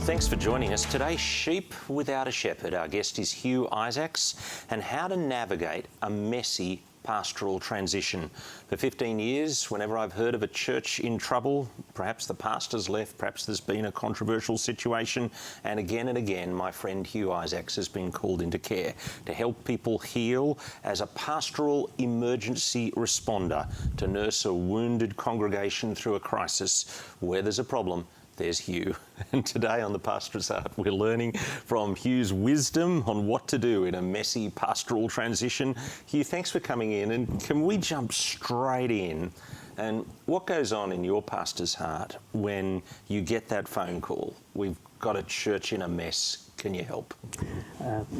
Thanks for joining us today. Sheep without a shepherd. Our guest is Hugh Isaacs, and how to navigate a messy pastoral transition. For 15 years, whenever I've heard of a church in trouble, perhaps the pastor's left, perhaps there's been a controversial situation, and again, my friend Hugh Isaacs has been called into care to help people heal as a pastoral emergency responder, to nurse a wounded congregation through a crisis. Where there's a problem, there's Hugh. And today on the Pastor's Heart, we're learning from Hugh's wisdom on what to do in a messy pastoral transition. Hugh, thanks for coming in. And can we jump straight in? And what goes on in your pastor's heart when you get that phone call? We've got a church in a mess. Can you help?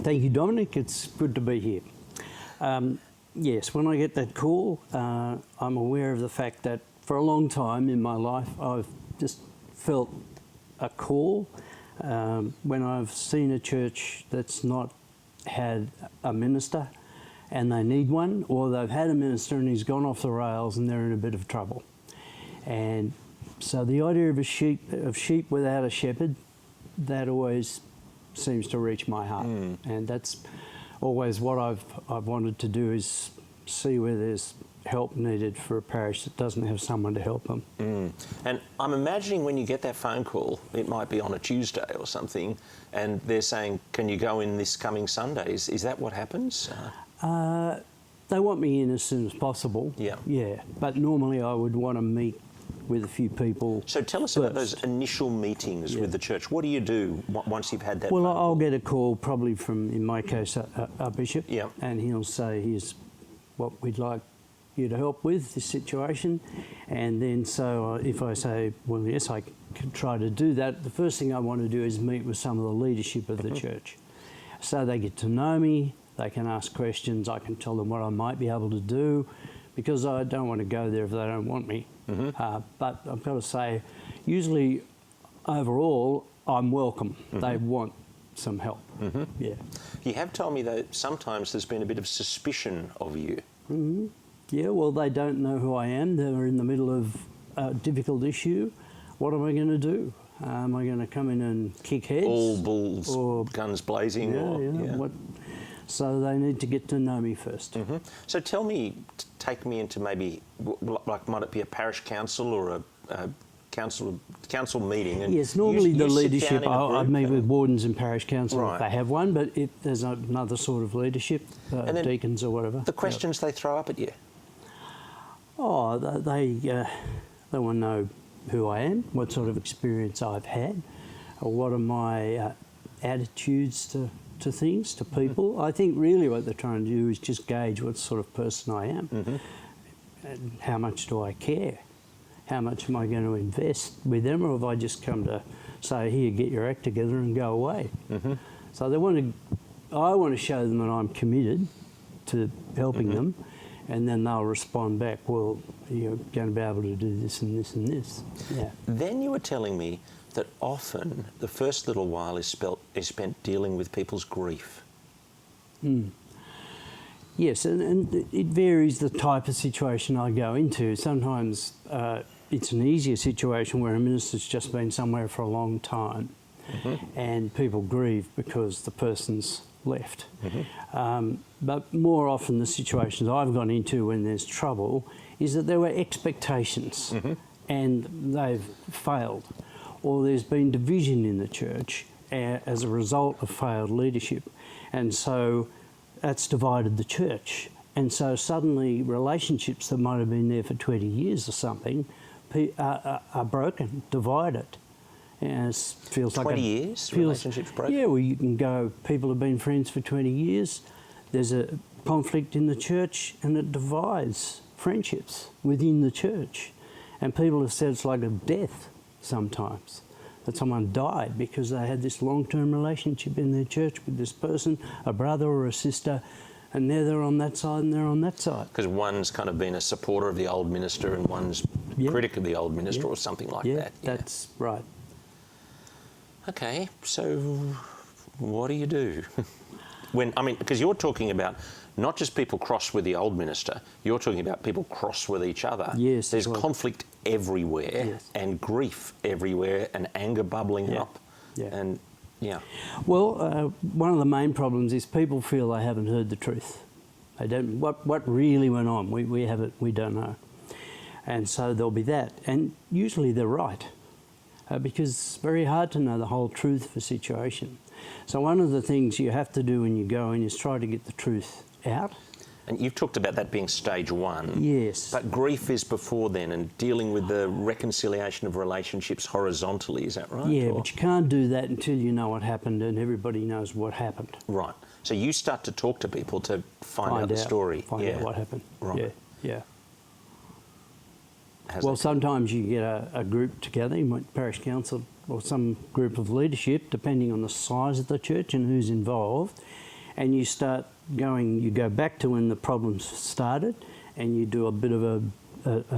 Thank you, Dominic. It's good to be here. Yes, when I get that call, I'm aware of the fact that for a long time in my life, I've just felt a call when I've seen a church that's not had a minister and they need one, or they've had a minister and he's gone off the rails and they're in a bit of trouble. And so the idea of sheep without a shepherd, that always seems to reach my heart. And that's always what I've wanted to do, is see where there's help needed for a parish that doesn't have someone to help them. And I'm imagining when you get that phone call, it might be on a Tuesday or something, and they're saying, can you go in this coming Sunday? Is that what happens? They want me in as soon as possible. Yeah. But normally I would want to meet with a few people. So tell us about those initial meetings with the church. What do you do once you've had that? Well, I'll get a call probably from, in my case, a bishop, and he'll say, here's what we'd like you to help with this situation. And then so if I say, well, yes, I can try to do that, the first thing I want to do is meet with some of the leadership of the church. So they get to know me, they can ask questions, I can tell them what I might be able to do, because I don't want to go there if they don't want me. But I've got to say, usually overall, I'm welcome. They want some help. You have told me that sometimes there's been a bit of suspicion of you. Yeah, well, they don't know who I am. They're in the middle of a difficult issue. What am I going to do? Am I going to come in and kick heads? All bulls, or guns blazing? So they need to get to know me first. So tell me, take me into maybe, like, might it be a parish council or a council meeting? And yes, normally the leadership, I'd meet with wardens and parish council if they have one, but if there's another sort of leadership, deacons or whatever. The questions they throw up at you? Oh, they want to know who I am, what sort of experience I've had, or what are my attitudes to things, to people. I think really what they're trying to do is just gauge what sort of person I am. And how much do I care? How much am I going to invest with them, or have I just come to say, here, get your act together and go away? So I want to show them that I'm committed to helping them, and then they'll respond back, well, you're going to be able to do this and this and this. Then you were telling me that often the first little while is spent dealing with people's grief. Yes, and it varies the type of situation I go into. Sometimes it's an easier situation where a minister's just been somewhere for a long time and people grieve because the person's left. But more often the situations I've gone into when there's trouble is that there were expectations and they've failed, or there's been division in the church as a result of failed leadership, and so that's divided the church. And so suddenly relationships that might have been there for 20 years or something are broken, divided. And it feels 20 like years relationships broken? Yeah, well, you can go, people have been friends for 20 years, there's a conflict in the church and it divides friendships within the church. And people have said it's like a death sometimes, that someone died because they had this long-term relationship in their church with this person, a brother or a sister, and now they're on that side and they're on that side. Because one's kind of been a supporter of the old minister and one's critic of the old minister or something like that. That's right. Okay, so what do you do? Because you're talking about not just people cross with the old minister, you're talking about people cross with each other. Yes. There's conflict everywhere and grief everywhere and anger bubbling up. Yeah. And yeah. Well, one of the main problems is people feel they haven't heard the truth. They don't. What really went on? We don't know. And so there'll be that. And usually they're right, because it's very hard to know the whole truth of a situation. So one of the things you have to do when you go in is try to get the truth out. And you've talked about that being stage one. Yes. But grief is before then, and dealing with the reconciliation of relationships horizontally, is that right? Yeah, Or? but you can't do that until you know what happened and everybody knows what happened. Right. So you start to talk to people to find out the story. Find out what happened. Right. Yeah. Well, sometimes you get a group together, you might parish council or some group of leadership, depending on the size of the church and who's involved, and you start going, you go back to when the problems started, and you do a bit of a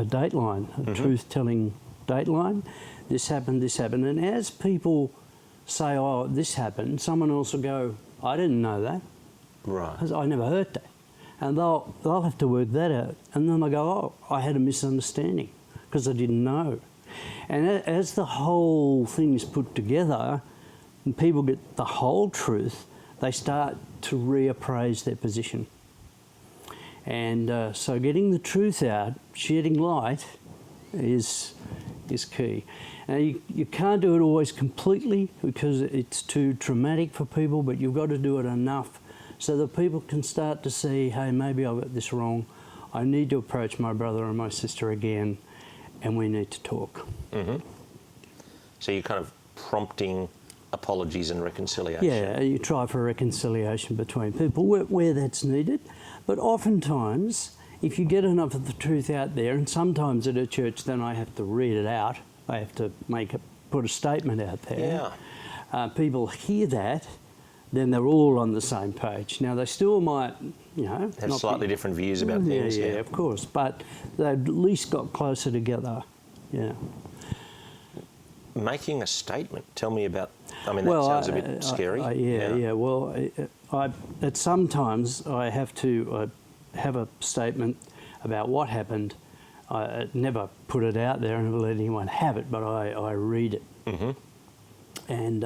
dateline, a truth-telling dateline. This happened, and as people say, oh, this happened, someone else will go, I didn't know that. Right. I never heard that. And they'll have to work that out. And then they go, oh, I had a misunderstanding because I didn't know. And as the whole thing is put together and people get the whole truth, they start to reappraise their position. And so getting the truth out, shedding light, is key. Now, you can't do it always completely because it's too traumatic for people, but you've got to do it enough so that people can start to see, hey, maybe I got this wrong. I need to approach my brother or my sister again, and we need to talk. So you're kind of prompting apologies and reconciliation. Yeah, you try for reconciliation between people where that's needed. But oftentimes, if you get enough of the truth out there, and sometimes at a church then I have to read it out, I have to put a statement out there. Yeah. People hear that, then they're all on the same page. Now, they still might, have slightly different views about things. Yeah, of course. But they've at least got closer together. Yeah. Making a statement. Tell me about. I mean, that sounds a bit scary. Yeah. Well, at sometimes I have to have a statement about what happened. I never put it out there and let anyone have it, but I read it. And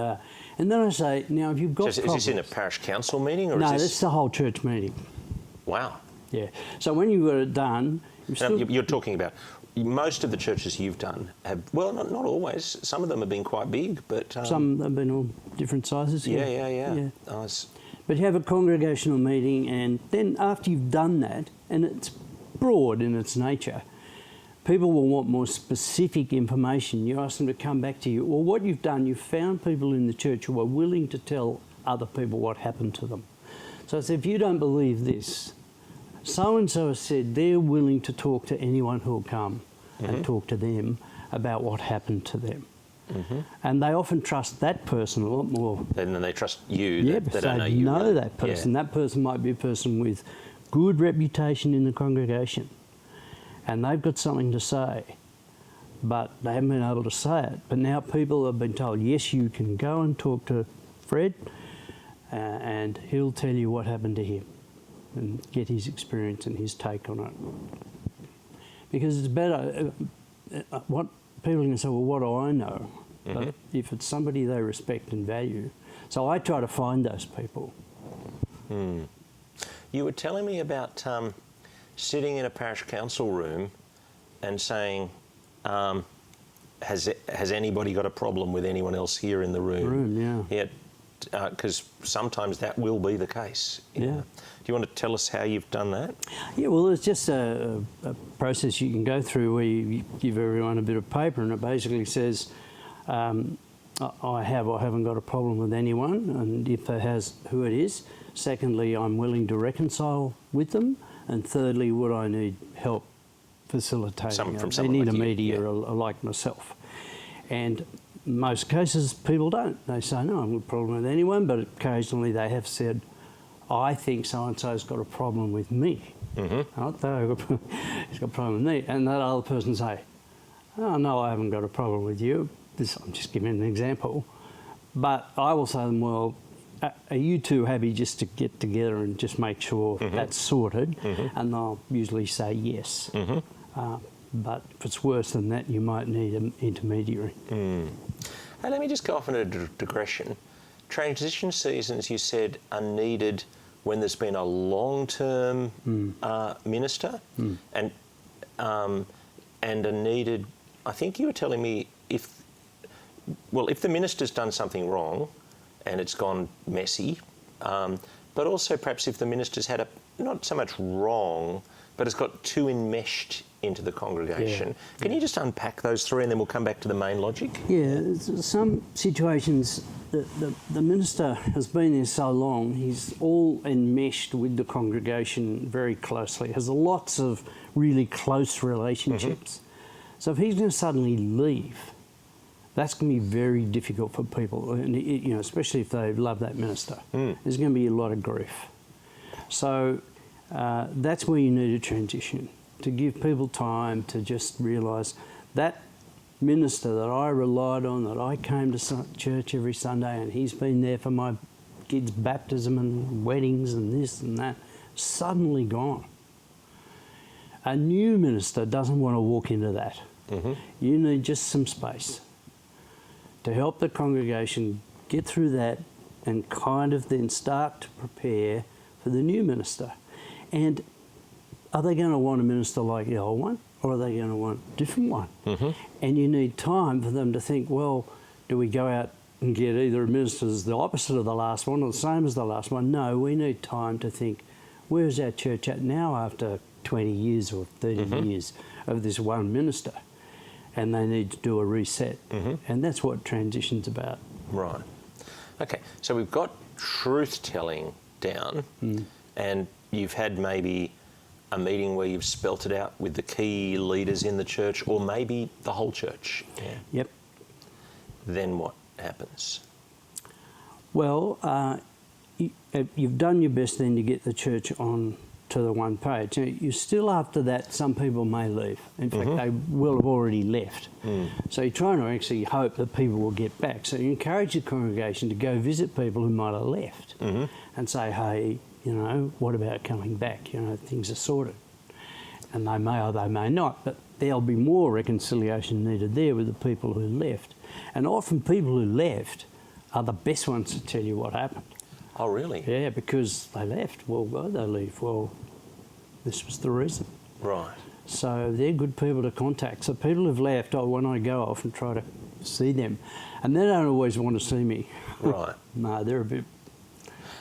then I say, now, if you've got Is this in a parish council meeting? Or no, is this... that's the whole church meeting. Wow. Yeah. So when you've got it done... You're talking about... Most of the churches you've done have... Well, not always. Some of them have been quite big, but... Some have been all different sizes. Yeah. Nice. But you have a congregational meeting, and then after you've done that, and it's broad in its nature, people will want more specific information. You ask them to come back to you. Well, what you've done, you've found people in the church who are willing to tell other people what happened to them. So I said, if you don't believe this, so-and-so has said they're willing to talk to anyone who will come and talk to them about what happened to them. And they often trust that person a lot more. Then they trust you. Yeah, they because don't know they you. know that person. Yeah. That person might be a person with good reputation in the congregation. And they've got something to say, but they haven't been able to say it. But now people have been told, yes, you can go and talk to Fred, and he'll tell you what happened to him and get his experience and his take on it. Because it's better, what people can say, well, what do I know? But if it's somebody they respect and value. So I try to find those people. You were telling me about sitting in a parish council room and saying, has anybody got a problem with anyone else here in the room? Yeah. Because sometimes that will be the case. Yeah. Do you want to tell us how you've done that? Yeah, well, it's just a process you can go through where you give everyone a bit of paper, and it basically says, I haven't got a problem with anyone, and if it has, who it is. Secondly, I'm willing to reconcile with them. And thirdly, would I need help facilitating From it? They someone need like a you, mediator like myself. And most cases, people don't. They say, no, I haven't got a problem with anyone, but occasionally they have said, I think so-and-so's got a problem with me. Not that he's got a problem with me. And that other person say, oh, no, I haven't got a problem with you. I'm just giving an example. But I will say to them, well, are you two happy just to get together and just make sure that's sorted? And they'll usually say yes. But if it's worse than that, you might need an intermediary. Hey, let me just go off on a digression. Transition seasons, you said, are needed when there's been a long-term minister, and are needed. I think you were telling me if the minister's done something wrong, and it's gone messy, but also perhaps if the minister's had not so much wrong, but it's got too enmeshed into the congregation. Yeah. Can you just unpack those three, and then we'll come back to the main logic? Yeah, some situations, the minister has been there so long, he's all enmeshed with the congregation very closely, has lots of really close relationships. So if he's going to suddenly leave, that's going to be very difficult for people, and especially if they love that minister. There's going to be a lot of grief. So that's where you need a transition, to give people time to just realise that minister that I relied on, that I came to church every Sunday, and he's been there for my kids' baptism and weddings and this and that, suddenly gone. A new minister doesn't want to walk into that. You need just some space to help the congregation get through that and kind of then start to prepare for the new minister. And are they going to want a minister like the old one, or are they going to want a different one? And you need time for them to think, well, do we go out and get either a minister that's the opposite of the last one or the same as the last one? No, we need time to think, where's our church at now after 20 years or 30 years of this one minister? And they need to do a reset. And that's what transition's about. Right. Okay, so we've got truth-telling down, and you've had maybe a meeting where you've spelt it out with the key leaders in the church, or maybe the whole church. Yeah. Yep. Then what happens? Well, you've done your best then to get the church on to the one page. Now, you still, after that, some people may leave. In fact, they will have already left. So you're trying to actually hope that people will get back. So you encourage the congregation to go visit people who might have left and say, hey, what about coming back? Things are sorted. And they may or they may not, but there'll be more reconciliation needed there with the people who left. And often people who left are the best ones to tell you what happened. Oh, really? Yeah, because they left. Well, why'd they leave? Well, this was the reason. Right. So they're good people to contact. So people who've left, when I go off and try to see them, and they don't always want to see me. Right. No, they're a bit...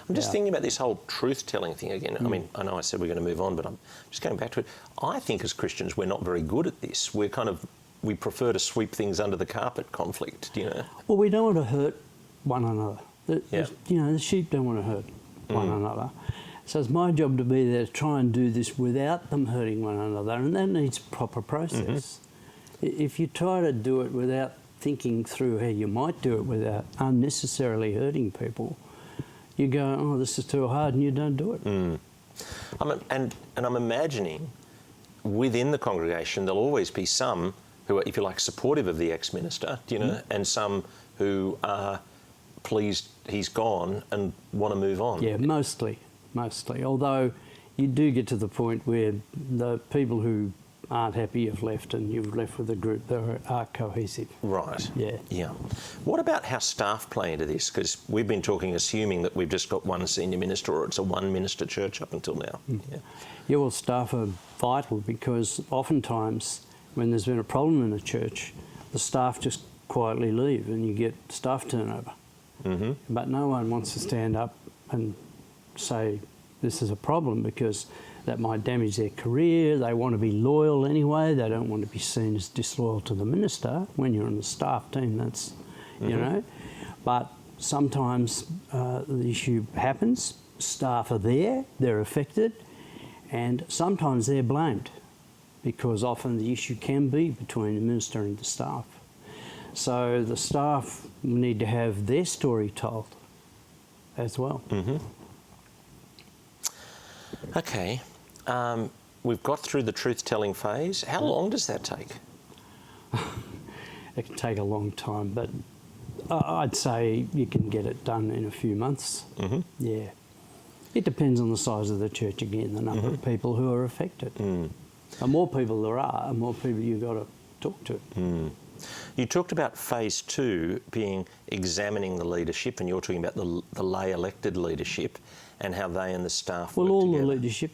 I'm just thinking about this whole truth-telling thing again. I mean, I know I said we're going to move on, but I'm just going back to it. I think as Christians we're not very good at this. We prefer to sweep things under the carpet, conflict, Well, we don't want to hurt one another. The sheep don't want to hurt one another. So it's my job to be there to try and do this without them hurting one another, and that needs a proper process. If you try to do it without thinking through how you might do it without unnecessarily hurting people, you go, oh, this is too hard, and you don't do it. And I'm imagining within the congregation there'll always be some who are, if you like, supportive of the ex-minister, and some who are pleased he's gone and want to move on. Yeah, mostly. Although you do get to the point where the people who aren't happy have left, and you've left with a group that are cohesive. Right. Yeah. What about how staff play into this? Because we've been talking, assuming that we've just got one senior minister, or it's a one-minister church up until now. Yeah, well, staff are vital, because oftentimes when there's been a problem in a church, the staff just quietly leave and you get staff turnover. But no one wants to stand up and say this is a problem, because that might damage their career. They want to be loyal anyway. They don't want to be seen as disloyal to the minister. When you're on the staff team, that's, But sometimes the issue happens. Staff are there, they're affected, and sometimes they're blamed, because often the issue can be between the minister and the staff. So the staff need to have their story told as well. Okay. We've got through the truth-telling phase. How long does that take? It can take a long time, but I'd say you can get it done in a few months. Yeah. It depends on the size of the church again, the number of people who are affected. The more people there are, the more people you've got to talk to. You talked about phase 2 being examining the leadership, and you're talking about the lay elected leadership and how they and the staff work all together. the leadership,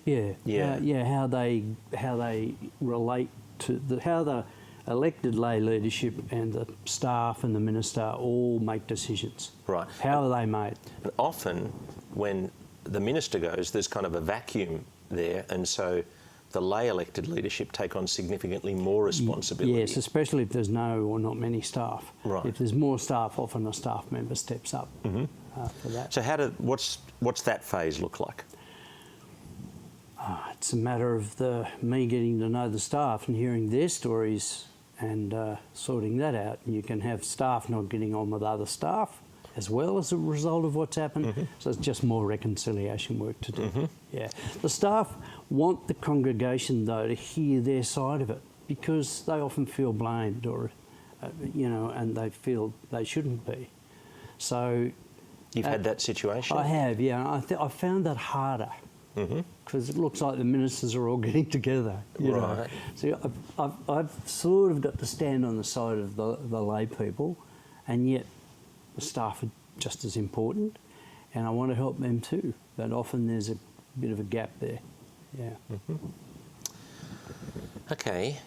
how they relate to how the elected lay leadership and the staff and the minister all make decisions. Right. How are they made? But often when the minister goes, there's kind of a vacuum there, and so the lay elected leadership take on significantly more responsibility. Yes, especially if there's no or not many staff. Right. If there's more staff, often a staff member steps up for that. So what's that phase look like? It's a matter of me getting to know the staff and hearing their stories and sorting that out. And you can have staff not getting on with other staff as well as a result of what's happened. So it's just more reconciliation work to do. Yeah. The staff want the congregation, though, to hear their side of it because they often feel blamed or, and they feel they shouldn't be. So... You've had that situation? I have, yeah. I found that harder because it looks like the ministers are all getting together. You know. So I've sort of got to stand on the side of the lay people, and yet the staff are just as important, and I want to help them too. But often there's a bit of a gap there. Yeah. Okay.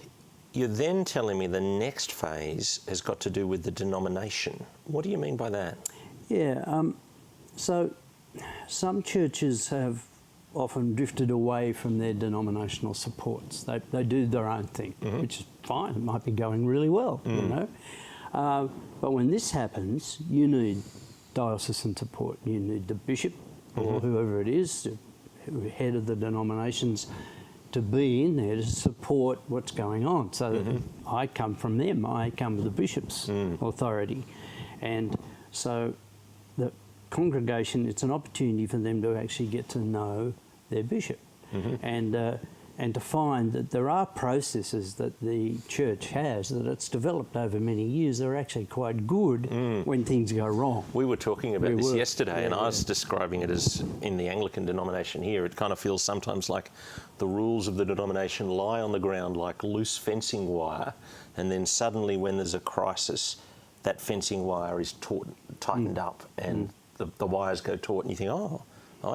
You're then telling me the next phase has got to do with the denomination. What do you mean by that? Yeah, so some churches have often drifted away from their denominational supports. They do their own thing, which is fine. It might be going really well, you know. But when this happens, you need diocesan support. You need the bishop or whoever it is, the head of the denominations, to be in there to support what's going on. So I come from them. I come with the bishop's authority. And so the congregation, it's an opportunity for them to actually get to know their bishop and to find that there are processes that the church has that it's developed over many years that are actually quite good when things go wrong. We were talking about this yesterday, and I was describing it as, in the Anglican denomination here, it kind of feels sometimes like the rules of the denomination lie on the ground like loose fencing wire, and then suddenly when there's a crisis, that fencing wire is tightened up and the wires go taut, and you think, oh,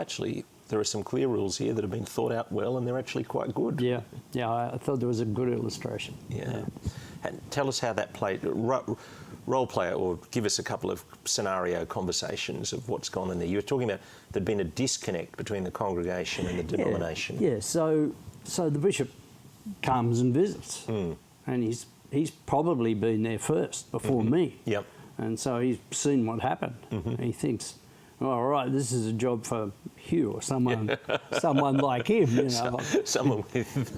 actually, there are some clear rules here that have been thought out well, and they're actually quite good. Yeah, I thought there was a good illustration. Yeah. And tell us how that played, role play, or give us a couple of scenario conversations of what's gone in there. You were talking about there'd been a disconnect between the congregation and the denomination. Yeah, so the bishop comes and visits, and he's probably been there first before me. Yep. And so he's seen what happened. And he thinks, oh, all right, this is a job for Hugh or someone like him, you know. Someone with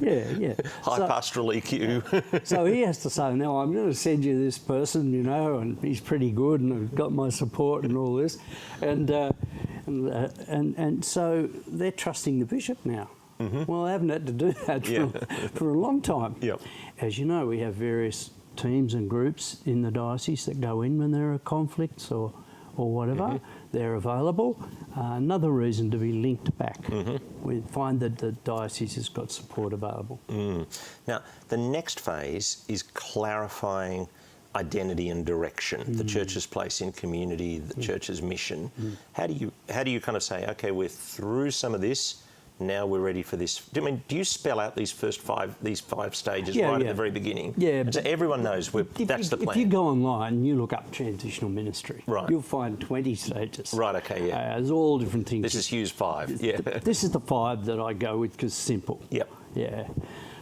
high pastoral EQ. So he has to say, no, I'm going to send you this person, you know, and he's pretty good and I've got my support and all this. And so they're trusting the bishop now. Well, I haven't had to do that for a long time. Yep. As you know, we have various teams and groups in the diocese that go in when there are conflicts or whatever. They're available. Another reason to be linked back. We find that the diocese has got support available. Now, the next phase is clarifying identity and direction, the church's place in community, the church's mission. How do you kind of say, okay, we're through some of this, now we're ready for this? Do you spell out these five stages right at the very beginning? Yeah. And so everyone knows that's the plan. If you go online and you look up transitional ministry, right, you'll find 20 stages. Right, okay, yeah. There's all different things. This is Hugh's 5, yeah. This is the 5 that I go with because it's simple. Yep. Yeah.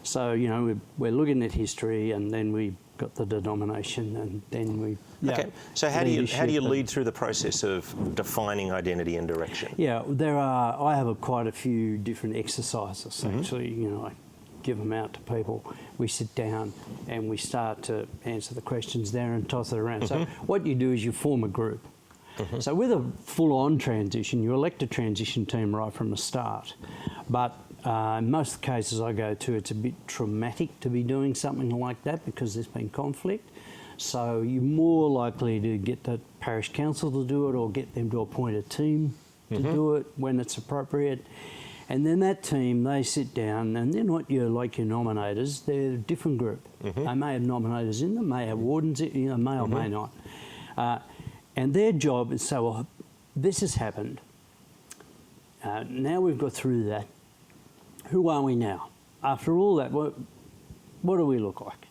So, you know, we're looking at history and then we got the denomination and then we... Okay, so how do you lead through the process of defining identity and direction? Yeah, I have quite a few different exercises actually, you know, I give them out to people. We sit down and we start to answer the questions there and toss it around. So what you do is you form a group. So with a full-on transition, you elect a transition team right from the start. But in most cases I go to, it's a bit traumatic to be doing something like that because there's been conflict. So you're more likely to get the parish council to do it or get them to appoint a team to do it when it's appropriate. And then that team, they sit down, and they're not your nominators, they're a different group. They may have nominators in them, may have wardens, may or may not. And their job is say, well, this has happened. Now we've got through that. Who are we now? After all that, what do we look like?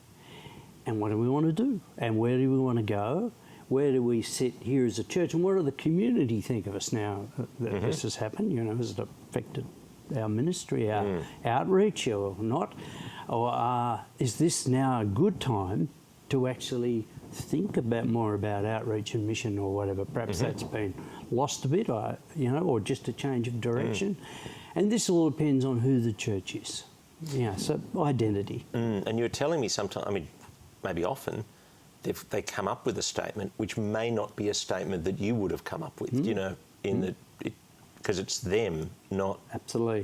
And what do we want to do? And where do we want to go? Where do we sit here as a church? And what do the community think of us now that this has happened? Has it affected our ministry, our outreach or not? Or is this now a good time to actually think more about outreach and mission or whatever? Perhaps that's been lost a bit, or just a change of direction. And this all depends on who the church is. So identity. And you're telling me sometimes, maybe often, they come up with a statement which may not be a statement that you would have come up with, because it's them, not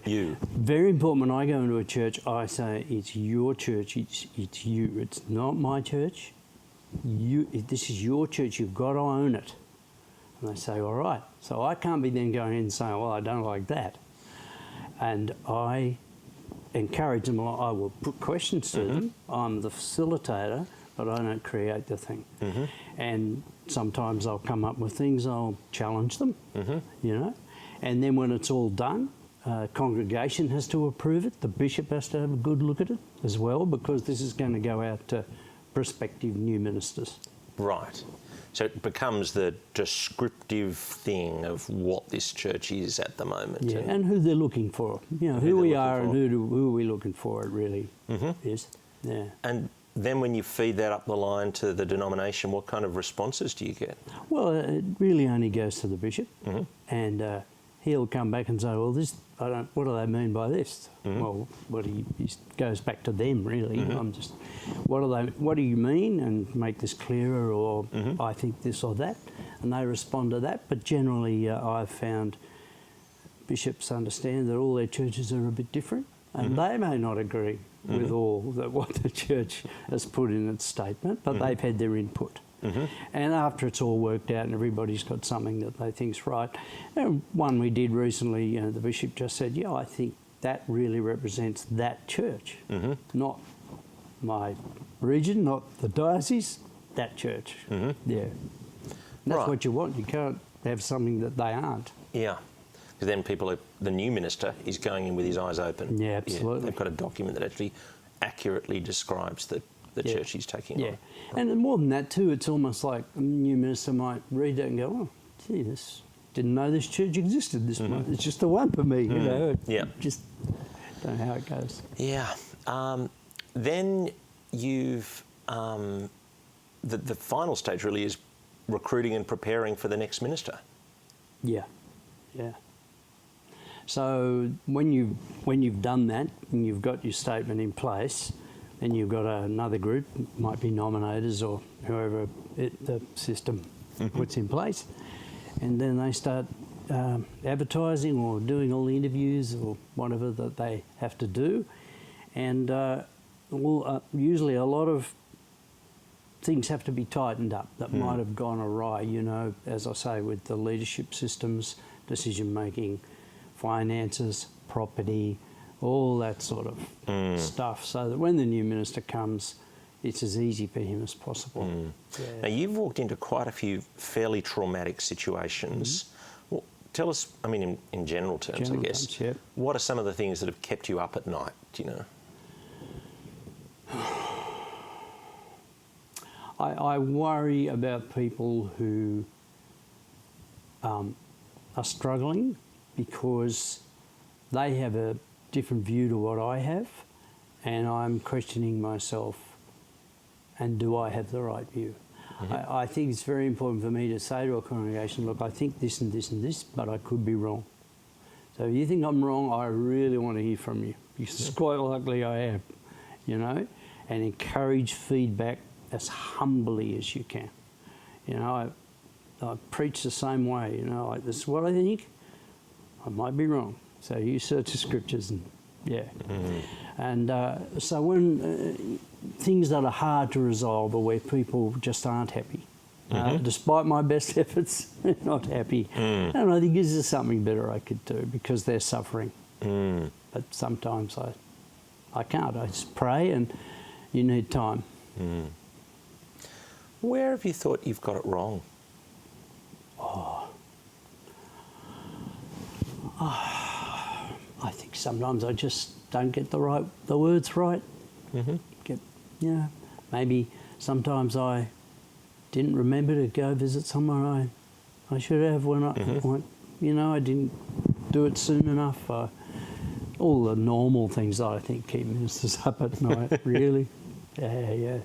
you. Very important. When I go into a church, I say it's your church, it's you. It's not my church. This is your church. You've got to own it. And they say, all right. So I can't be then going in and saying, well, I don't like that. And I encourage them. I will put questions to them. I'm the facilitator, but I don't create the thing. And sometimes I'll come up with things, I'll challenge them, And then when it's all done, congregation has to approve it. The bishop has to have a good look at it as well, because this is going to go out to prospective new ministers. Right. So it becomes the descriptive thing of what this church is at the moment. Yeah, and who they're looking for. Who we are and who are we looking for, it really is. Yeah. And then when you feed that up the line to the denomination, what kind of responses do you get? Well, it really only goes to the bishop, and he'll come back and say, well, what do they mean by this? Well, he goes back to them, really. I'm just, what do you mean? And make this clearer, or I think this or that. And they respond to that. But generally, I've found bishops understand that all their churches are a bit different, and they may not agree with all that what the church has put in its statement, but they've had their input. And after it's all worked out and everybody's got something that they think's right, one we did recently, the bishop just said, yeah, I think that really represents that church, not my region, not the diocese, that church. Yeah. And that's what you want. You can't have something that they aren't. Yeah. Because then the new minister is going in with his eyes open. Yeah, absolutely. Yeah, they've got a document that actually accurately describes the church he's taking on. And more than that too, it's almost like a new minister might read that and go, oh, gee, didn't know this church existed. It's just the one for me, Just don't know how it goes. Yeah. Then you've... the final stage really is recruiting and preparing for the next minister. Yeah. So when you've done that and you've got your statement in place, then you've got another group, might be nominators or whoever the system puts in place, and then they start advertising or doing all the interviews or whatever that they have to do, and usually a lot of things have to be tightened up that might have gone awry, as I say, with the leadership systems, decision making, finances, property, all that sort of stuff, so that when the new minister comes, it's as easy for him as possible. Yeah. Now, you've walked into quite a few fairly traumatic situations. Well, tell us, in general terms, I guess, what are some of the things that have kept you up at night, do you know? I worry about people who are struggling because they have a different view to what I have, and I'm questioning myself, and do I have the right view? I think it's very important for me to say to a congregation, look, I think this and this and this, but I could be wrong. So if you think I'm wrong, I really want to hear from you, because quite likely I am, and encourage feedback as humbly as you can. I preach the same way, like, this is what I think, I might be wrong. So you search the scriptures and, And so when things that are hard to resolve are where people just aren't happy. Despite my best efforts, they're not happy. And I think, is there something better I could do because they're suffering? But sometimes I can't. I just pray, and you need time. Where have you thought you've got it wrong? I think sometimes I just don't get the words right. Maybe sometimes I didn't remember to go visit somewhere I should have when I didn't do it soon enough. All the normal things that I think keep ministers up at night, really. Yeah.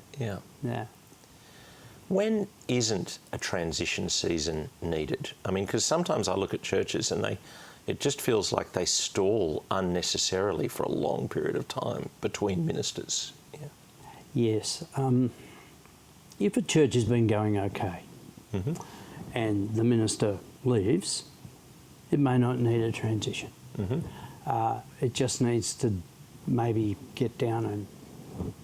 When isn't a transition season needed? I mean, because sometimes I look at churches and it just feels like they stall unnecessarily for a long period of time between ministers. Yeah. Yes. If a church has been going okay and the minister leaves, it may not need a transition. It just needs to maybe get down and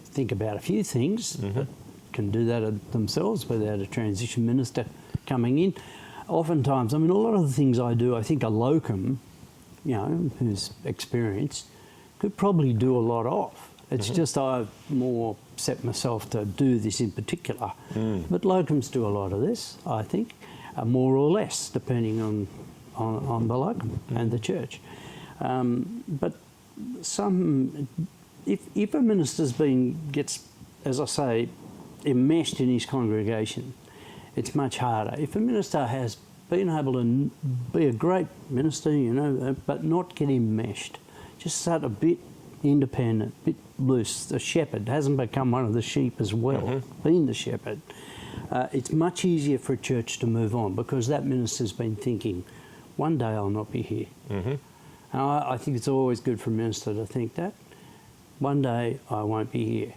think about a few things that can do that themselves without a transition minister coming in. Oftentimes, I mean, a lot of the things I do, I think a locum, who's experienced, could probably do a lot of. It's just I've more set myself to do this in particular. But locums do a lot of this, I think, more or less, depending on the locum and the church. But if a minister's gets, as I say, enmeshed in his congregation, it's much harder. If a minister has been able to be a great minister, but not get enmeshed, just start a bit independent, a bit loose, the shepherd, hasn't become one of the sheep as well, being the shepherd, it's much easier for a church to move on because that minister's been thinking, one day I'll not be here. And I think it's always good for a minister to think that. One day I won't be here.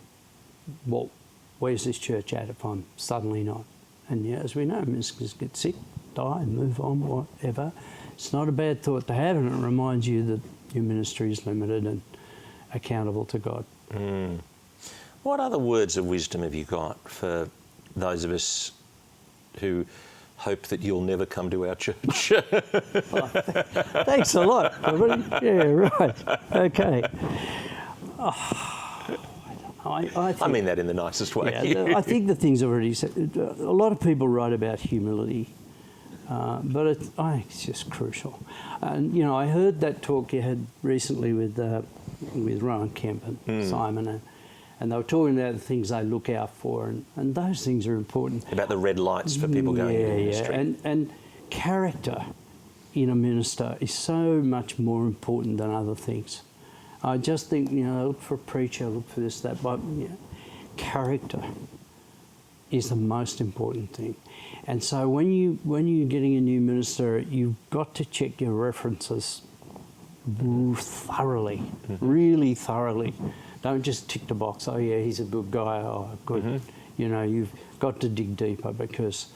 Well, where's this church at if I'm suddenly not? And as we know, ministers get sick, die, move on, whatever. It's not a bad thought to have, and it reminds you that your ministry is limited and accountable to God. What other words of wisdom have you got for those of us who hope that you'll never come to our church? Thanks a lot. Yeah, right. Okay. I mean that in the nicest way. Yeah, I think the things already said. A lot of people write about humility, but I think it's just crucial. And I heard that talk you had recently with Rowan Kemp and Simon, and they were talking about the things they look out for, and those things are important. About the red lights for people going into ministry. And character in a minister is so much more important than other things. I just think, look for a preacher, look for this, that, but character is the most important thing. And so when you're getting a new minister, you've got to check your references thoroughly, really thoroughly. Don't just tick the box, oh yeah, he's a good guy, oh good. You've got to dig deeper because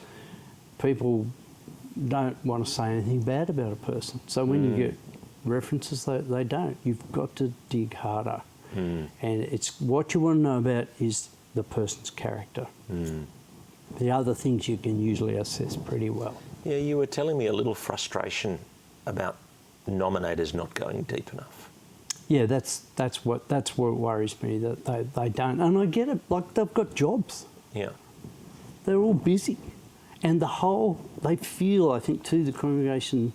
people don't want to say anything bad about a person. So when you get references, they don't. You've got to dig harder. And it's what you want to know about is the person's character. The other things you can usually assess pretty well. Yeah, you were telling me a little frustration about nominators not going deep enough. Yeah, that's what worries me, that they don't. And I get it, like they've got jobs. Yeah. They're all busy. And they feel, I think too, the congregation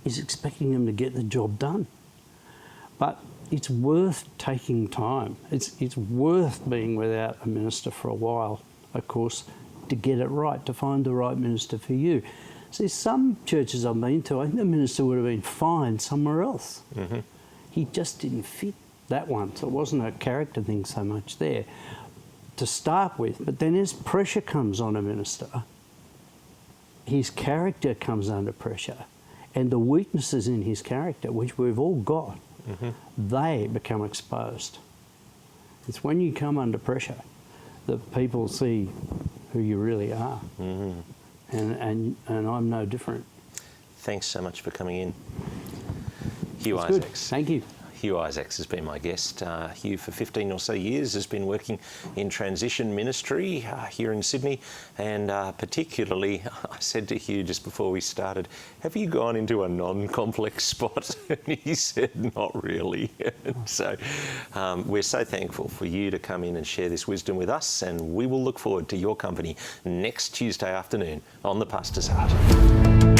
is expecting them to get the job done. But it's worth taking time. It's worth being without a minister for a while, of course, to get it right, to find the right minister for you. See, some churches I've been to, I think the minister would have been fine somewhere else. He just didn't fit that one, so it wasn't a character thing so much there to start with. But then as pressure comes on a minister, his character comes under pressure, and the weaknesses in his character, which we've all got, they become exposed. It's when you come under pressure that people see who you really are. And I'm no different. Thanks so much for coming in. Hugh That's Isaacs. good. Thank you. Hugh Isaacs has been my guest. Hugh, for 15 or so years, has been working in transition ministry here in Sydney, and particularly, I said to Hugh just before we started, have you gone into a non-complex spot? And he said, not really. So we're so thankful for you to come in and share this wisdom with us, and we will look forward to your company next Tuesday afternoon on The Pastor's Heart.